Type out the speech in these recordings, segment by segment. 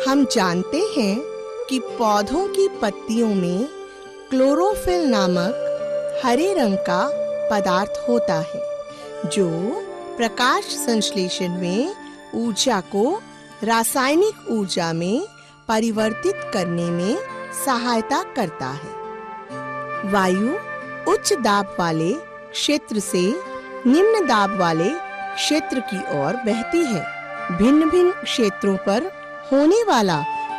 हम जानते हैं कि पौधों की पत्तियों में क्लोरोफिल नामक हरे रंग का पदार्थ होता है, जो प्रकाश संश्लेषण में ऊर्जा को रासायनिक ऊर्जा में परिवर्तित करने में सहायता करता है। वायु उच्च दाब वाले क्षेत्र से निम्न दाब वाले क्षेत्र की ओर बहती है। भिन्न-भिन्न क्षेत्रों पर होने वाला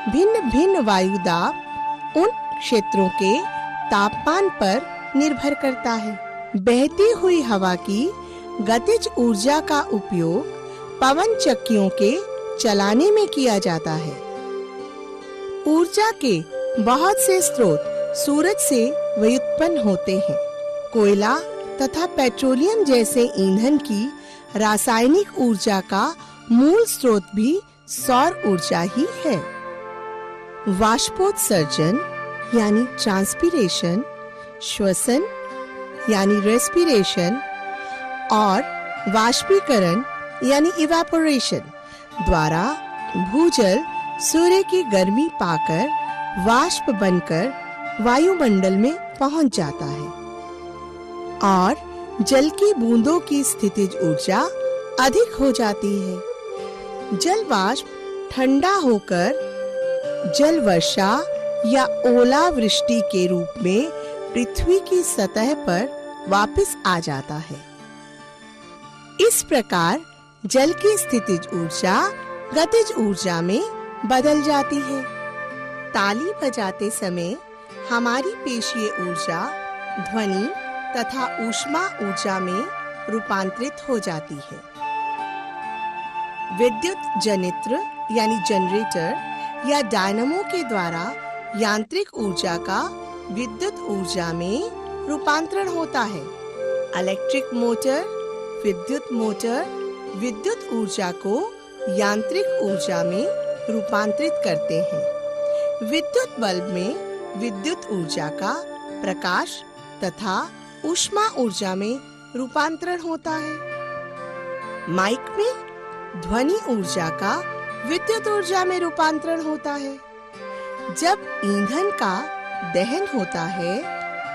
भिन्न-भिन्न वायु दाब उन क्षेत्रों के तापमान पर निर्भर करता है। बहती हुई हवा की गतिज ऊर्जा का उपयोग पवन चक्कियों के चलाने में किया जाता है। ऊर्जा के बहुत से स्रोत सूरज से व्युत्पन्न होते हैं। कोयला तथा पेट्रोलियम जैसे ईंधन की रासायनिक ऊर्जा का मूल स्रोत भी सौर ऊर्जा ही है। वाष्पोत्सर्जन यानी ट्रांसपीरेशन, श्वसन यानी रेस्पिरेशन और वाष्पीकरण यानी इवेपोरेशन द्वारा भूजल सूर्य की गर्मी पाकर वाष्प बनकर वायुमंडल में पहुंच जाता है और जल की बूंदों की स्थितिज ऊर्जा अधिक हो जाती है। जल वाष्प ठंडा होकर जल वर्षा या ओलावृष्टि के रूप में पृथ्वी की सतह पर वापस आ जाता है। इस प्रकार जल की स्थितिज ऊर्जा गतिज ऊर्जा में बदल जाती है। ताली बजाते समय हमारी पेशीय ऊर्जा ध्वनि तथा ऊष्मा ऊर्जा में रूपांतरित हो जाती है। विद्युत जनित्र यानी जनरेटर या डायनामो के द्वारा यांत्रिक ऊर्जा का विद्युत ऊर्जा में रूपांतरण होता है। इलेक्ट्रिक मोटर, विद्युत मोटर विद्युत ऊर्जा को यांत्रिक ऊर्जा में रूपांतरित करते हैं। विद्युत बल्ब में विद्युत ऊर्जा का प्रकाश तथा ऊष्मा ऊर्जा में रूपांतरण होता है। माइक में ध्वनि ऊर्जा का विद्युत ऊर्जा में रूपांतरण होता है। जब ईंधन का दहन होता है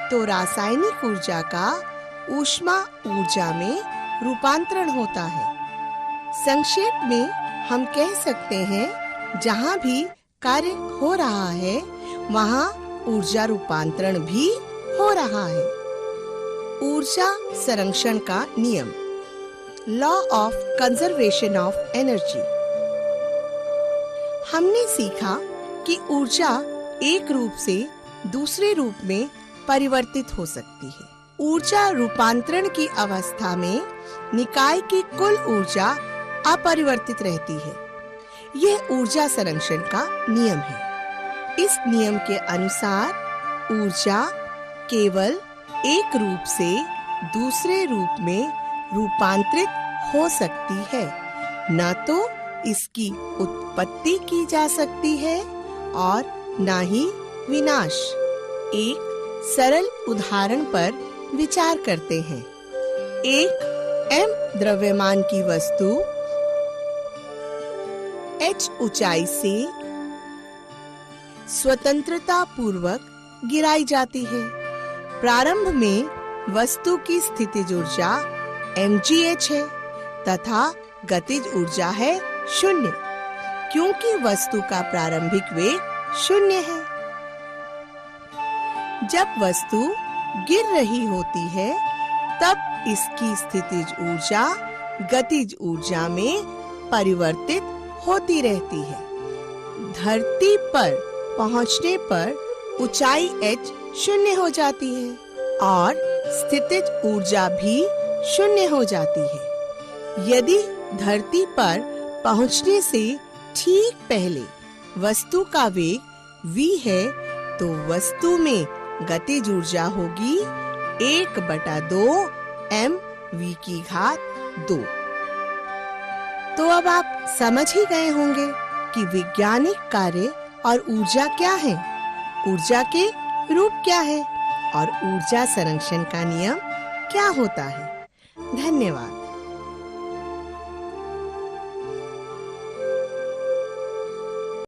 तो रासायनिक ऊर्जा का ऊष्मा ऊर्जा में रूपांतरण होता है। संक्षेप में हम कह सकते हैं, जहाँ भी कार्य हो रहा है वहाँ ऊर्जा रूपांतरण भी हो रहा है। ऊर्जा संरक्षण का नियम, law of conservation of energy. हमने सीखा कि ऊर्जा एक रूप से दूसरे रूप में परिवर्तित हो सकती है। ऊर्जा रूपांतरण की अवस्था में निकाय की कुल ऊर्जा अपरिवर्तित रहती है। यह ऊर्जा संरक्षण का नियम है। इस नियम के अनुसार ऊर्जा केवल एक रूप से दूसरे रूप में रूपांतरित हो सकती है, न तो इसकी उत्पत्ति की जा सकती है और न ही विनाश। एक सरल उदाहरण पर विचार करते हैं। एक m द्रव्यमान की वस्तु h ऊंचाई से स्वतंत्रता पूर्वक गिराई जाती है। प्रारंभ में वस्तु की स्थितिज ऊर्जा mgh है तथा गतिज ऊर्जा है 0, क्योंकि वस्तु का प्रारंभिक वेग 0 है। जब वस्तु गिर रही होती है तब इसकी स्थितिज ऊर्जा गतिज ऊर्जा में परिवर्तित होती रहती है। धरती पर पहुंचने पर ऊंचाई h 0 हो जाती है और स्थितिज ऊर्जा भी 0 हो जाती है। यदि धरती पर पहुंचने से ठीक पहले वस्तु का वेग v है तो वस्तु में गतिज ऊर्जा होगी 1/2 mv की घात 2। तो अब आप समझ ही गए होंगे कि वैज्ञानिक कार्य और ऊर्जा क्या है, ऊर्जा के रूप क्या है और ऊर्जा संरक्षण का नियम क्या होता है। धन्यवाद।